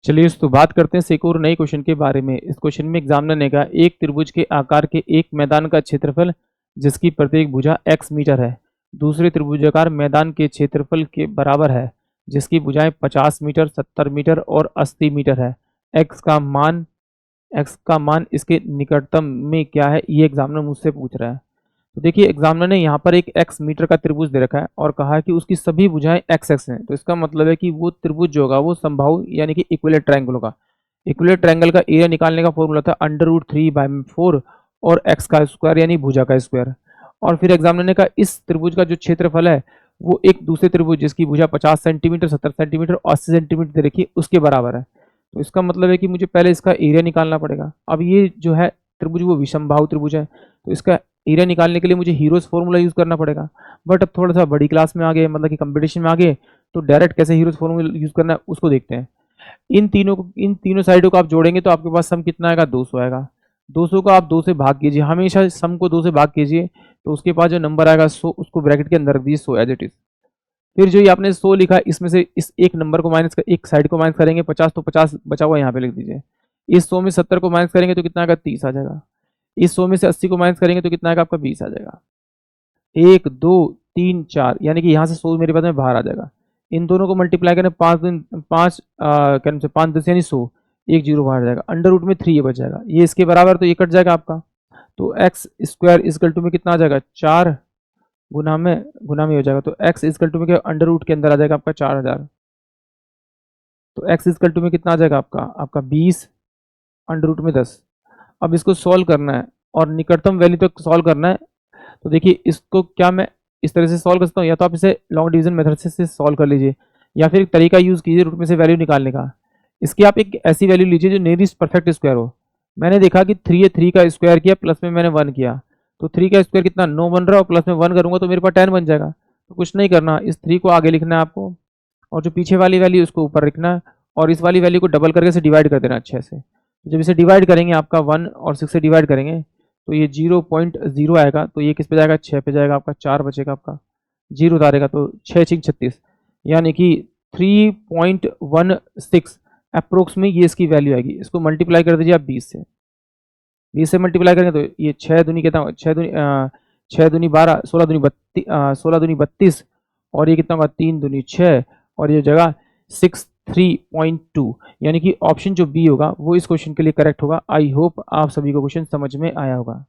चलिए तो बात करते हैं एक और नए क्वेश्चन के बारे में। इस क्वेश्चन में एग्जामिनर ने कहा एक त्रिभुज के आकार के एक मैदान का क्षेत्रफल जिसकी प्रत्येक भुजा x मीटर है, दूसरे त्रिभुजाकार मैदान के क्षेत्रफल के बराबर है जिसकी भुजाएं 50 मीटर, 70 मीटर और 80 मीटर है। x का मान इसके निकटतम में क्या है, ये एग्जामिनर मुझसे पूछ रहा है। तो देखिए एग्जामिनर ने यहाँ पर एक x मीटर का त्रिभुज दे रखा है और कहा है कि उसकी सभी भुजाएं x x हैं। तो इसका मतलब है कि वो त्रिभुज जो होगा वो समबाहु यानी कि इक्विलेटरल ट्रायंगल होगा। इक्विलेटरल ट्रायंगल का एरिया निकालने का फॉर्मूला था √3/4 और x का स्क्वायर यानी भुजा का स्क्वायर। और फिर एग्जामिनर ने कहा इस त्रिभुज का जो क्षेत्रफल है वो एक दूसरे त्रिभुज जिसकी भुजा 50 सेंटीमीटर, 70 सेंटीमीटर और 80 सेंटीमीटर दे रखी है उसके बराबर है। तो इसका मतलब है कि मुझे पहले इसका एरिया निकालना पड़ेगा। अब ये जो है त्रिभुज वो विषमबाहु त्रिभुज है, तो इसका एरिया निकालने के लिए मुझे हीरोज फॉर्मूला यूज करना पड़ेगा। बट अब थोड़ा सा बड़ी क्लास में आ गए, मतलब कि कंपटीशन में आ गए, तो डायरेक्ट कैसे हीरोज फॉर्मूला यूज करना है उसको देखते हैं। इन तीनों साइडों को आप जोड़ेंगे तो आपके पास सम कितना आएगा, 200 आएगा। 200 को आप 2 से भाग कीजिए, हमेशा सम को 2 से भाग कीजिए तो उसके पास जो नंबर आएगा 100 उसको ब्रैकेट के अंदर रख दीजिए 100 एज इट इज। फिर जो ये आपने 100 लिखा है इसमें से इस एक नंबर को माइनस कर, एक साइड को माइनस करेंगे 50, तो 50 बचा हुआ यहाँ पे लिख दीजिए। इस 100 में 70 को माइनस करेंगे तो कितना आएगा, 30 आ जाएगा। इस 100 में से 80 को माइनस करेंगे तो कितना आएगा आपका, 20 आ जाएगा। 1 2 3 4 यानी कि यहाँ से 100 मेरे पास में बाहर आ जाएगा। इन दोनों को मल्टीप्लाई करें 5 दिन 5 क्या से 5 10 यानी 100, एक जीरो बाहर जाएगा, अंडर रूट में 3 ये बच जाएगा, ये इसके बराबर, तो ये कट जाएगा आपका। तो एक्स स्क्वायर इजकल टू में कितना आ जाएगा, 4 गुना में हो जाएगा। तो एक्स इजकल टू में क्या, अंडर रूट के अंदर आ जाएगा आपका 4000। तो एक्स इजकल टू में कितना आ जाएगा आपका 20, अंडर रूट में 10। अब इसको सॉल्व करना है और निकटतम वैल्यू तक सॉल्व करना है। तो देखिए इसको क्या मैं इस तरह से सॉल्व कर सकता हूँ, या तो आप इसे लॉन्ग डिवीजन मेथड से सॉल्व कर लीजिए, या फिर एक तरीका यूज कीजिए रूट में से वैल्यू निकालने का। इसकी आप एक ऐसी वैल्यू लीजिए जो नियरेस्ट परफेक्ट स्क्वायर हो। मैंने देखा कि 3 है, 3 का स्क्वायर किया प्लस में मैंने 1 किया, तो 3 का स्क्वायर कितना 9 बन रहा है और प्लस में 1 करूंगा तो मेरे पास 10 बन जाएगा। तो कुछ नहीं करना, इस 3 को आगे लिखना है आपको और जो पीछे वाली वैल्यू उसको ऊपर लिखना है और इस वाली वैल्यू को डबल करके इसे डिवाइड कर देना अच्छे से। जब इसे डिवाइड करेंगे आपका 1 और 6 से डिवाइड करेंगे तो ये 0.0 आएगा, तो ये किस पे जाएगा, 6 पे जाएगा आपका, 4 बचेगा आपका, 0 उतारेगा तो 6 6 36 यानी कि 3.16 अप्रोक्स में ये इसकी वैल्यू आएगी। इसको मल्टीप्लाई कर दीजिए आप 20 से मल्टीप्लाई करेंगे तो ये 6 दूनी कितना, 6 दूनी 12, 16 दूनी 32, 16 दूनी 32 और ये कितना होगा 3 दूनी 6 और ये जगह 63.2 यानी कि ऑप्शन जो बी होगा वो इस क्वेश्चन के लिए करेक्ट होगा। आई होप आप सभी को क्वेश्चन समझ में आया होगा।